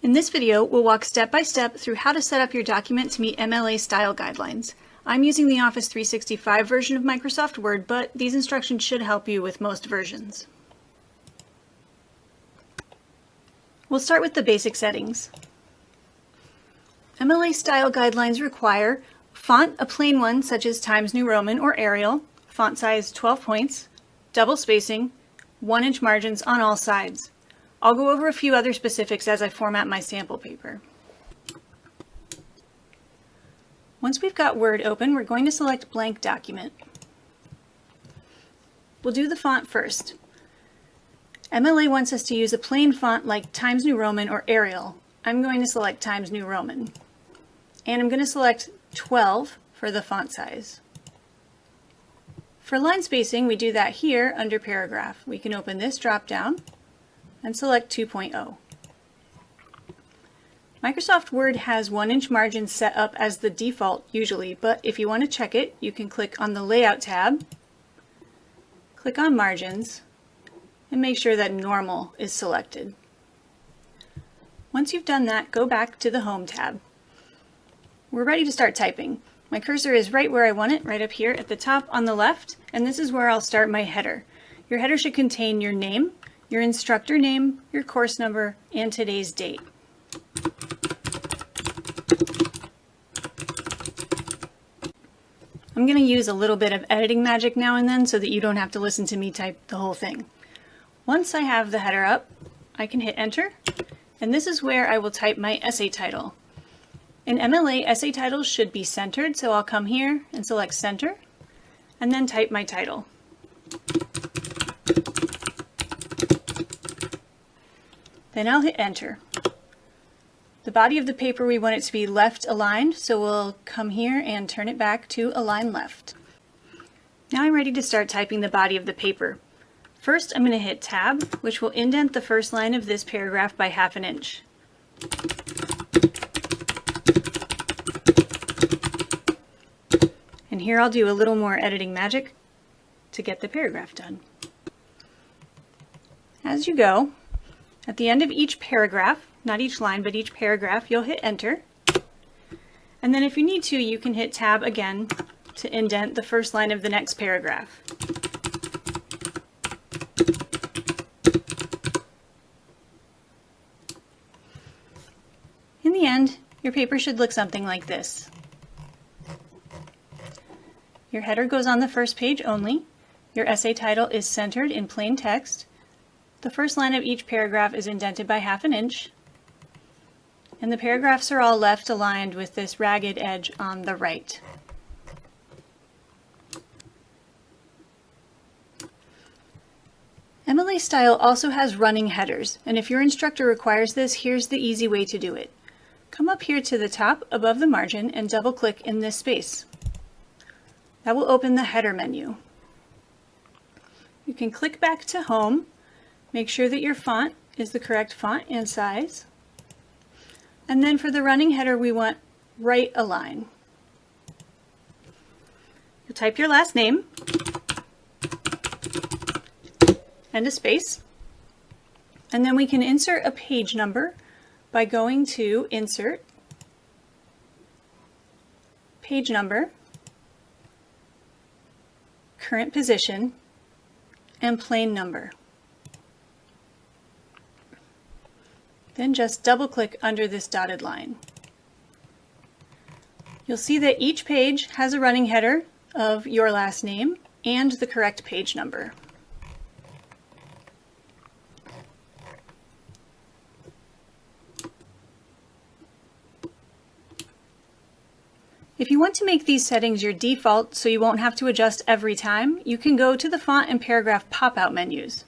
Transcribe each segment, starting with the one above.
In this video, we'll walk step by step through how to set up your document to meet MLA Style guidelines. I'm using the Office 365 version of Microsoft Word, but these instructions should help you with most versions. We'll start with the basic settings. MLA Style guidelines require font, a plain one such as Times New Roman or Arial, font size 12 points, double spacing, 1-inch margins on all sides. I'll go over a few other specifics as I format my sample paper. Once we've got Word open, we're going to select Blank Document. We'll do the font first. MLA wants us to use a plain font like Times New Roman or Arial. I'm going to select Times New Roman. And I'm going to select 12 for the font size. For line spacing, we do that here under Paragraph. We can open this drop down and select 2.0. Microsoft Word has 1-inch margins set up as the default usually, but if you want to check it, you can click on the Layout tab, click on Margins, and make sure that Normal is selected. Once you've done that, go back to the Home tab. We're ready to start typing. My cursor is right where I want it, right up here at the top on the left, and this is where I'll start my header. Your header should contain your name, your instructor name, your course number, and today's date. I'm going to use a little bit of editing magic now and then so that you don't have to listen to me type the whole thing. Once I have the header up, I can hit enter, and this is where I will type my essay title. In MLA, essay titles should be centered, so I'll come here and select center, and then type my title. Then I'll hit enter. The body of the paper, we want it to be left aligned, so we'll come here and turn it back to align left. Now I'm ready to start typing the body of the paper. First, I'm going to hit Tab, which will indent the first line of this paragraph by 1/2 inch. And here I'll do a little more editing magic to get the paragraph done. As you go, at the end of each paragraph, not each line, but each paragraph, you'll hit enter. And then if you need to, you can hit Tab again to indent the first line of the next paragraph. In the end, your paper should look something like this. Your header goes on the first page only. Your essay title is centered in plain text. The first line of each paragraph is indented by 1/2 inch. And the paragraphs are all left aligned with this ragged edge on the right. MLA Style also has running headers, and if your instructor requires this, here's the easy way to do it. Come up here to the top above the margin and double-click in this space. That will open the header menu. You can click back to Home, make sure that your font is the correct font and size, and then for the running header we want right align. You'll type your last name and a space, and then we can insert a page number by going to Insert, Page Number, Current Position, and Plain Number. Then just double-click under this dotted line. You'll see that each page has a running header of your last name and the correct page number. If you want to make these settings your default so you won't have to adjust every time, you can go to the Font and Paragraph pop-out menus.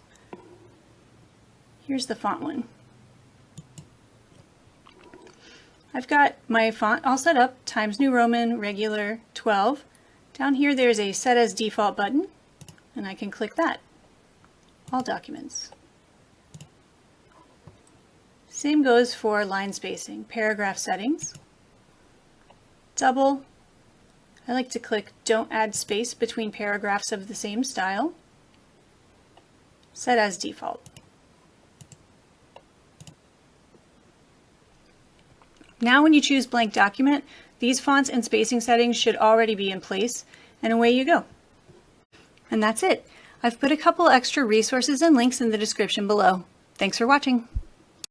Here's the font one. I've got my font all set up, Times New Roman, regular, 12. Down here there's a Set as Default button, and I can click that. All documents. Same goes for line spacing, paragraph settings. Double. I like to click Don't Add Space between paragraphs of the same style. Set as default. Now when you choose blank document, these fonts and spacing settings should already be in place, and away you go. And that's it. I've put a couple extra resources and links in the description below. Thanks for watching.